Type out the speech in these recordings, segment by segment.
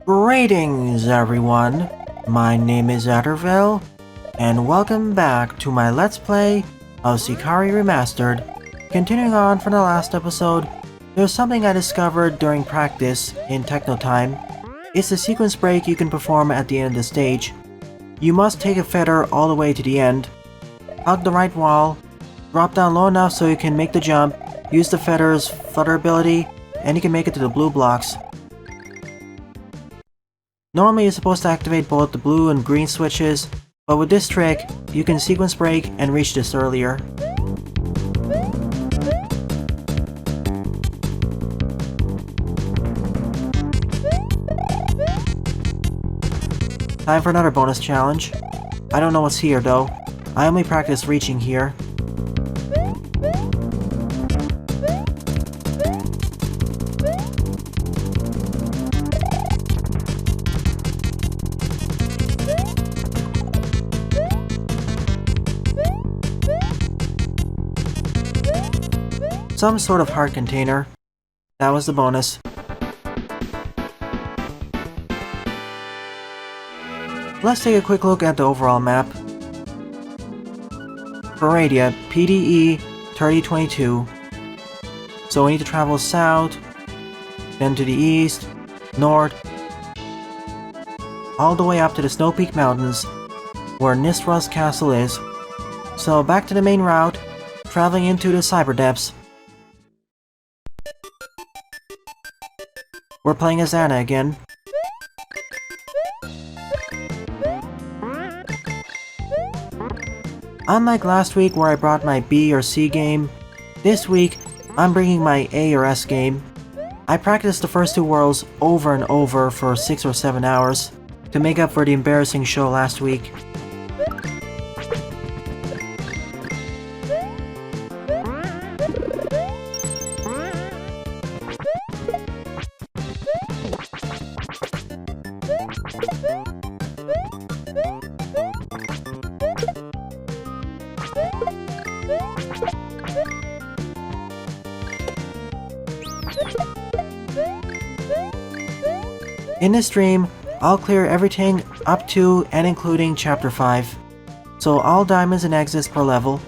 Greetings everyone, my name is Atterville, and welcome back to my Let's Play of Sicari Remastered. Continuing on from the last episode, there's something I discovered during practice in Techno time. It's a sequence break you can perform at the end of the stage. You must take a feather all the way to the end, hug the right wall, drop down low enough so you can make the jump, use the feather's flutter ability, and you can make it to the blue blocks. Normally you're supposed to activate both the blue and green switches, but with this trick, you can sequence break and reach this earlier. Time for another bonus challenge. I don't know what's here though. I only practice reaching here. Some sort of heart container. That was the bonus. Let's take a quick look at the overall map. Paradia, PDE 3022. So we need to travel south, then to the east, north, all the way up to the Snow Peak Mountains, where Nistra's castle is. So back to the main route, traveling into the cyber depths. We're playing as Anna again. Unlike last week where I brought my B or C game, this week I'm bringing my A or S game. I practiced the first two worlds over and over for 6 or 7 hours to make up for the embarrassing show last week. In this stream, I'll clear everything up to and including Chapter 5, so all diamonds and exits per level.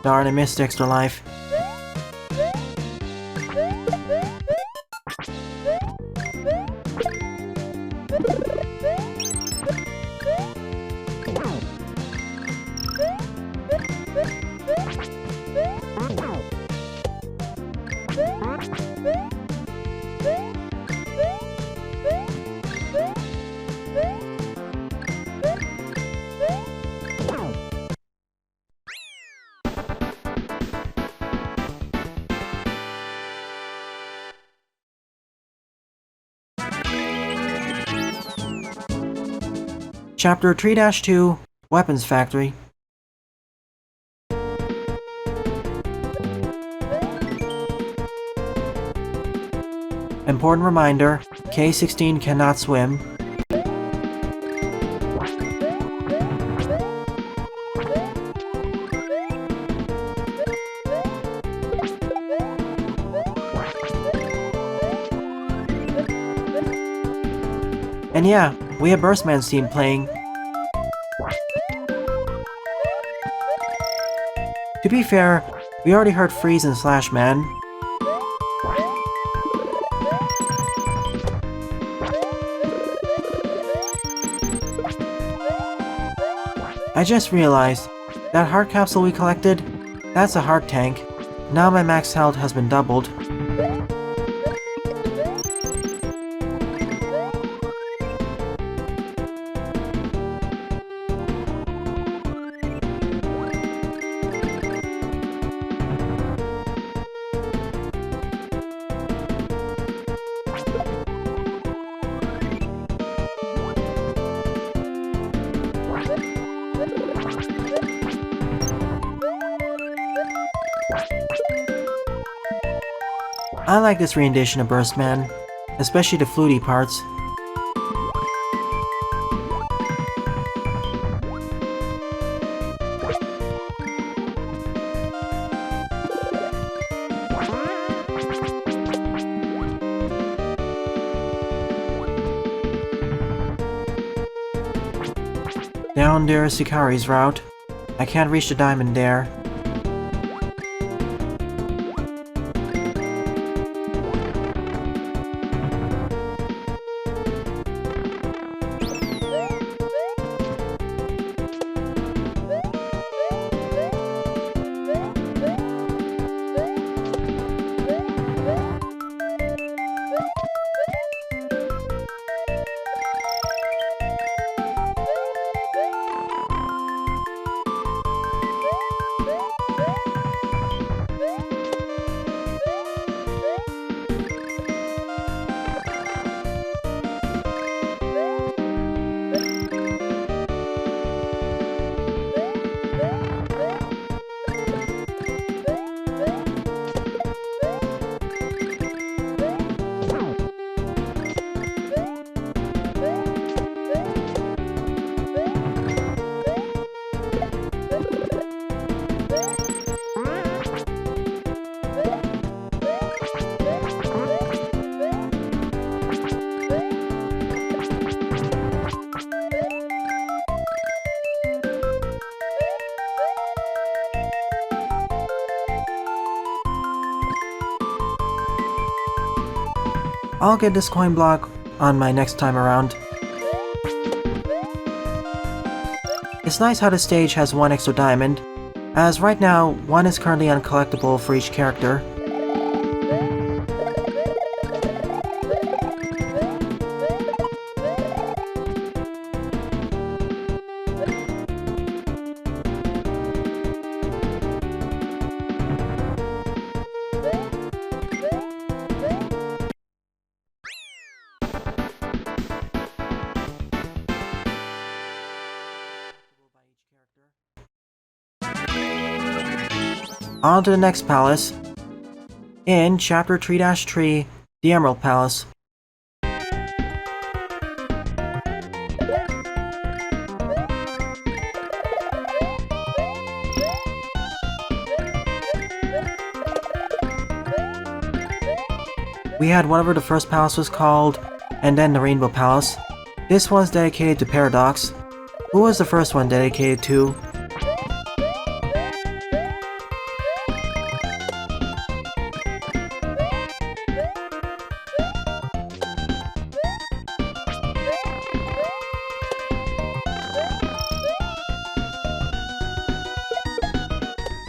Darn, I missed extra life. Chapter 3-2, Weapons Factory. Important reminder, K-16 cannot swim. And yeah, we have Burstman's team playing. To be fair, we already heard Freeze and Slash Man. I just realized, that heart capsule we collected, that's a heart tank. Now my max health has been doubled. I like this rendition of Burstman, especially the fluty parts. Down there is Sicari's route. I can't reach the diamond there. I'll get this coin block on my next time around. It's nice how the stage has one extra diamond, as right now, one is currently uncollectible for each character. On to the next palace. In Chapter 3-3, the Emerald Palace. We had whatever the first palace was called, and then the Rainbow Palace. This one's dedicated to Paradox. Who was the first one dedicated to?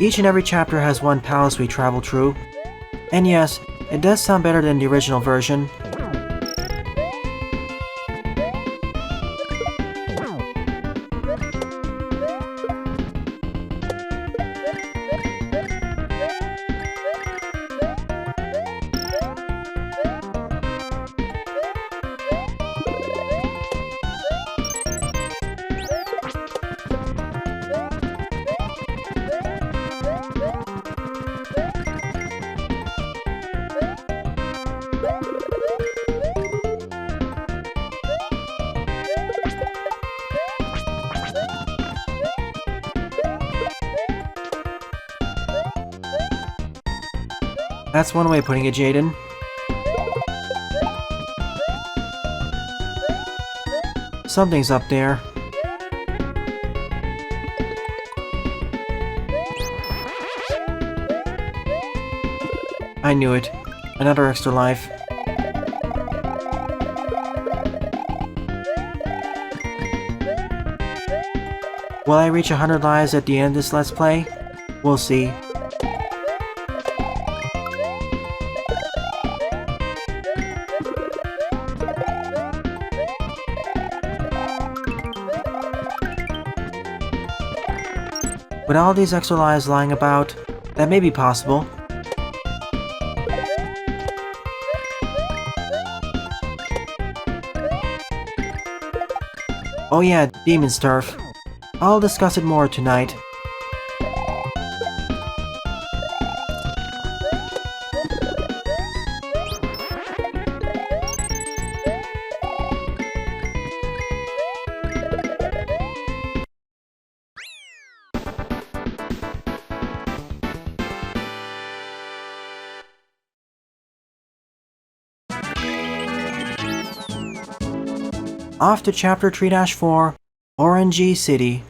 Each and every chapter has one palace we travel through, and yes, it does sound better than the original version. That's one way of putting it, Jaden. Something's up there. I knew it. Another extra life. Will I reach 100 lives at the end of this Let's Play? We'll see. With all these extra lives lying about, that may be possible. Oh yeah, Demon's Turf. I'll discuss it more tonight. Off to Chapter 3-4, Orenji City.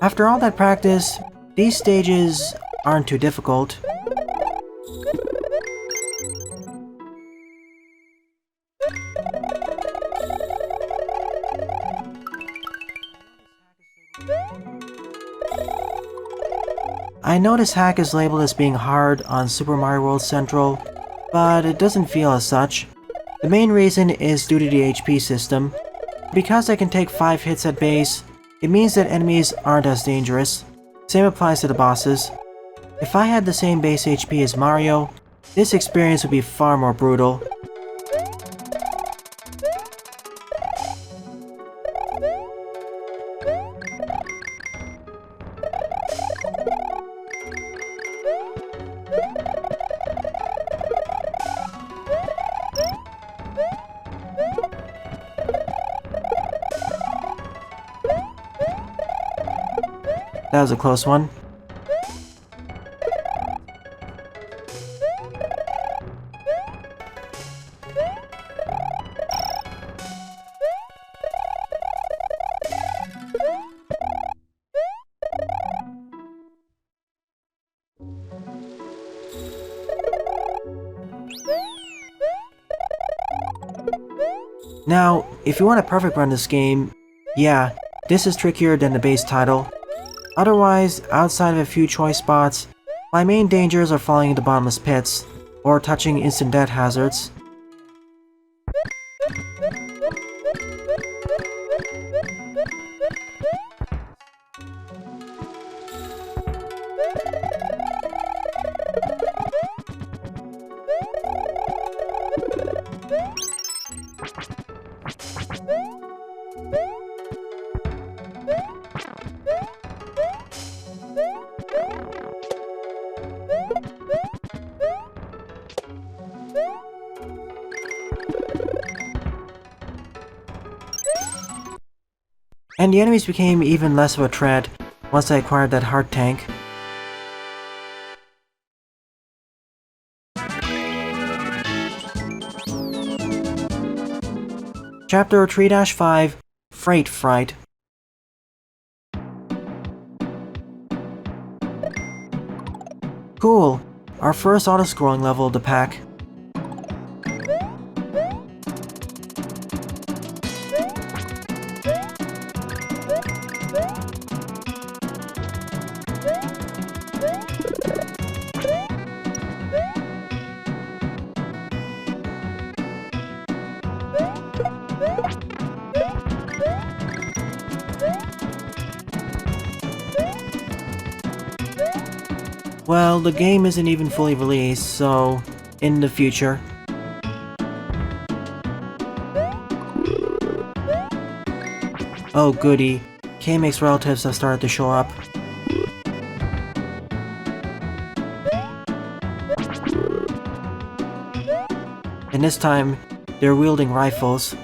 After all that practice, these stages aren't too difficult. I know this hack is labeled as being hard on Super Mario World Central, but it doesn't feel as such. The main reason is due to the HP system. Because I can take 5 hits at base, it means that enemies aren't as dangerous. Same applies to the bosses. If I had the same base HP as Mario, this experience would be far more brutal. That was a close one. Now, if you want a perfect run this game, yeah, this is trickier than the base title. Otherwise, outside of a few choice spots, my main dangers are falling into bottomless pits, or touching instant death hazards. And the enemies became even less of a threat once I acquired that heart tank. Chapter 3-5, Fright. Cool, our first auto-scrolling level of the pack. Well, the game isn't even fully released, so in the future. Oh goody, K-Mix relatives have started to show up. And this time, they're wielding rifles.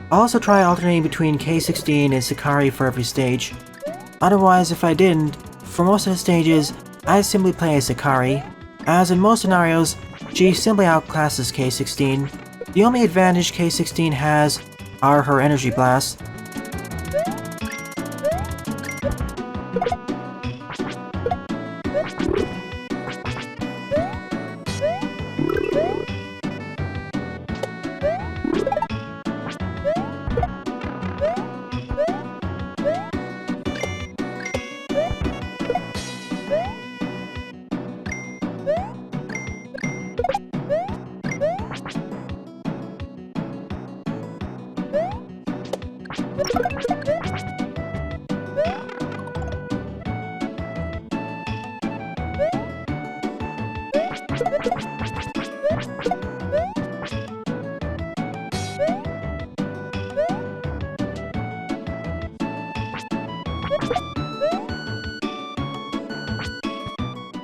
I'll also try alternating between K16 and Sicari for every stage. Otherwise, if I didn't, for most of the stages, I simply play as Sicari, as in most scenarios, she simply outclasses K16. The only advantage K16 has are her energy blasts.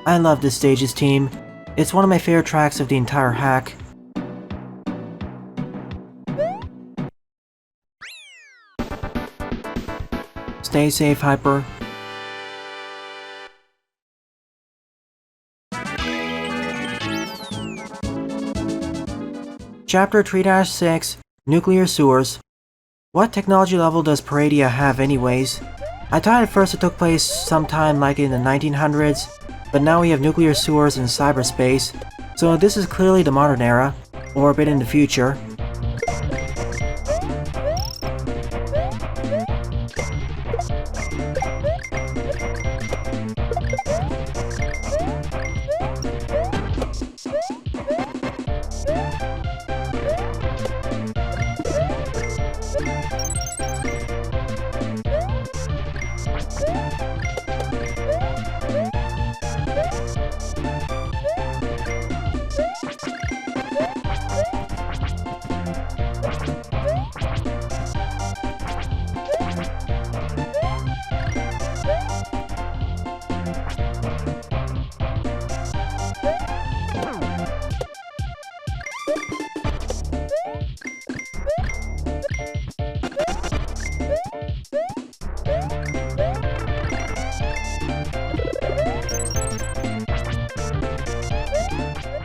I love this stage's theme. It's one of my favorite tracks of the entire hack. Stay safe, Hyper. Chapter 3-6, Nuclear Sewers. What technology level does Paradia have anyways? I thought at first it took place sometime like in the 1900s, but now we have nuclear sewers in cyberspace, so this is clearly the modern era, or a bit in the future.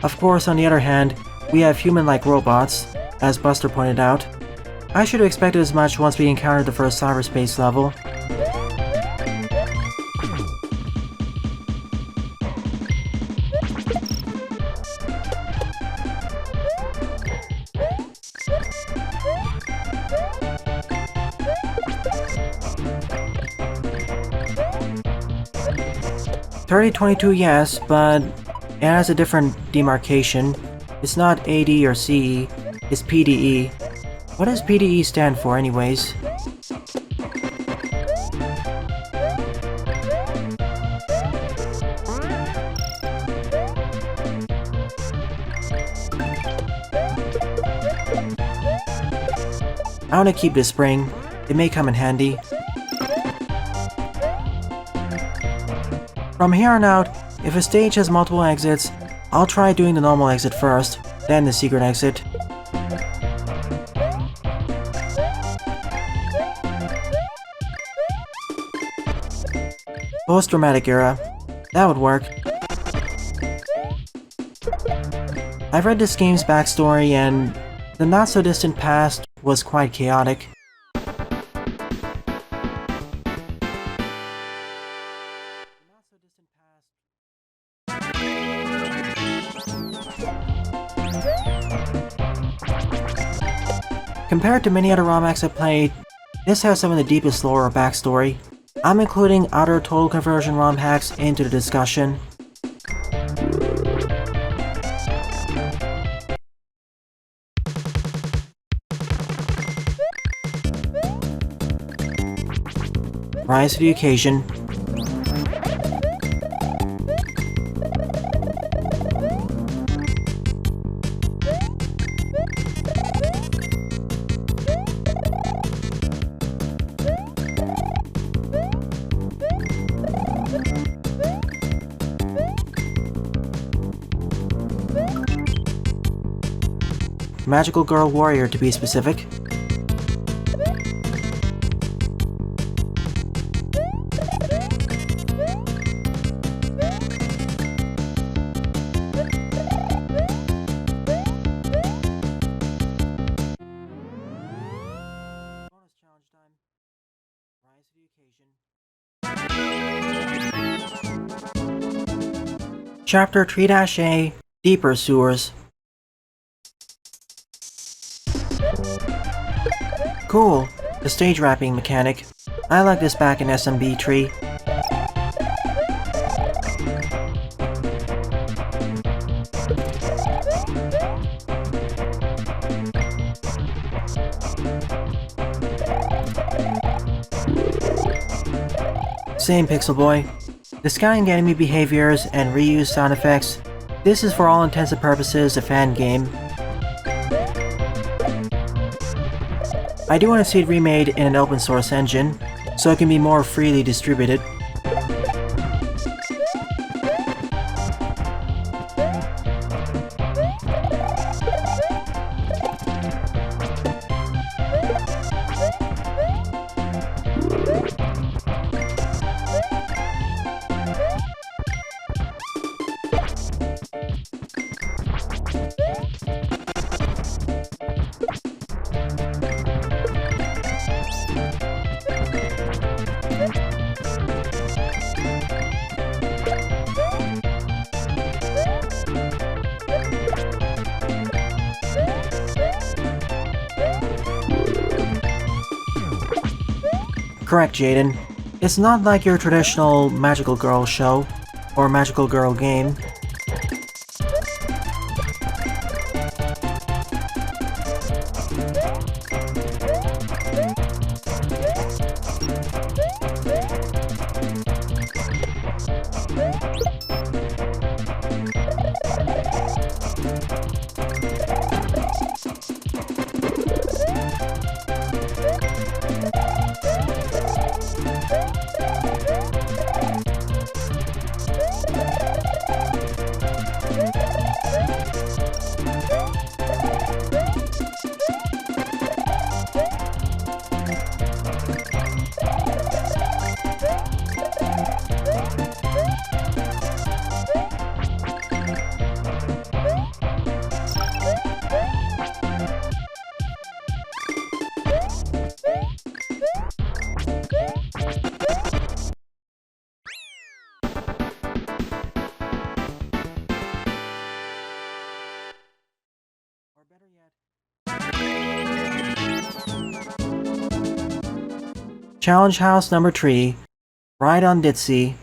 Of course, on the other hand, we have human-like robots, as Buster pointed out. I should have expected as much once we encountered the first cyberspace level. .3022, yes, but it has a different demarcation. It's not AD or CE, it's PDE. What does PDE stand for anyways? I want to keep this spring. It may come in handy. From here on out, if a stage has multiple exits, I'll try doing the normal exit first, then the secret exit. Post-dramatic era. That would work. I've read this game's backstory and the not-so-distant past was quite chaotic. Compared to many other ROM hacks I've played, this has some of the deepest lore or backstory. I'm including other total conversion ROM hacks into the discussion. Rise to the occasion. Magical Girl Warrior to be specific. Chapter 3-A, Deeper Sewers. Cool, the stage wrapping mechanic. I like this back in SMB tree. Same, Pixel Boy. Discounting enemy behaviors and reuse sound effects, this is for all intents and purposes a fan game. I do want to see it remade in an open source engine, so it can be more freely distributed. Correct, Jaden. It's not like your traditional Magical Girl show, or Magical Girl game. Challenge House number 3. Ride on Ditsy.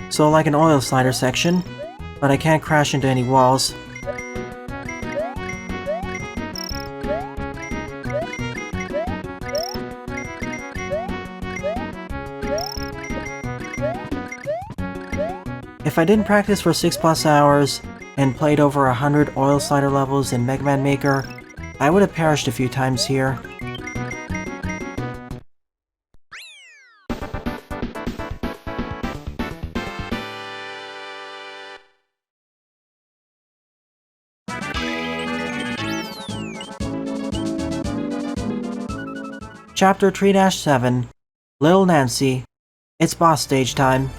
So like an oil slider section, but I can't crash into any walls. If I didn't practice for 6+ hours, and played over 100 oil slider levels in Mega Man Maker, I would have perished a few times here. Chapter 3-7, Little Nancy. It's boss stage time.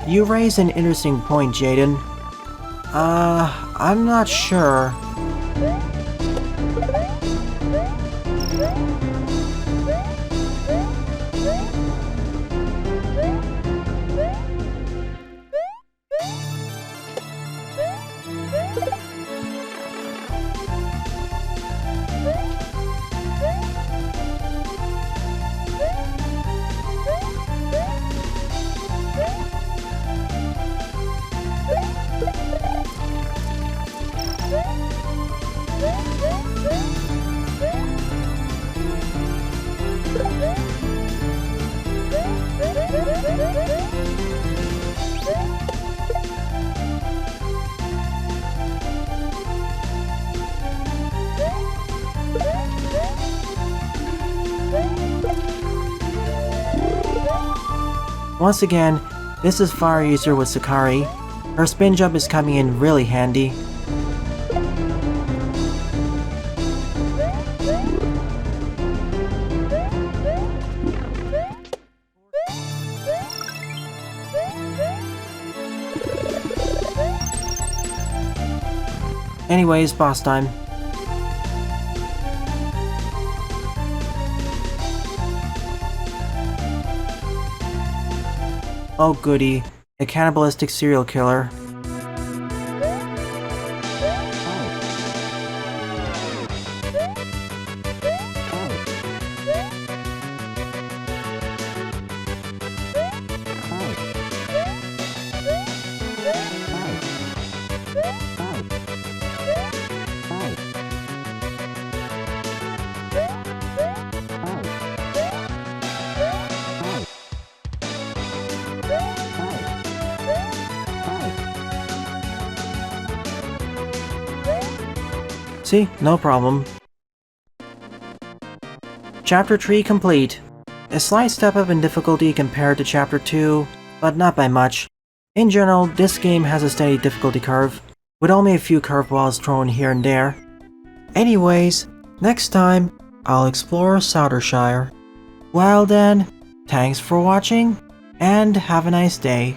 You raise an interesting point, Jaden. I'm not sure. Once again, this is far easier with Sicari. Her spin jump is coming in really handy. Anyways, boss time. Oh goody, a cannibalistic serial killer. See, no problem. Chapter 3 complete. A slight step up in difficulty compared to Chapter 2, but not by much. In general, this game has a steady difficulty curve, with only a few curveballs thrown here and there. Anyways, next time, I'll explore Soudershire. Well then, thanks for watching, and have a nice day.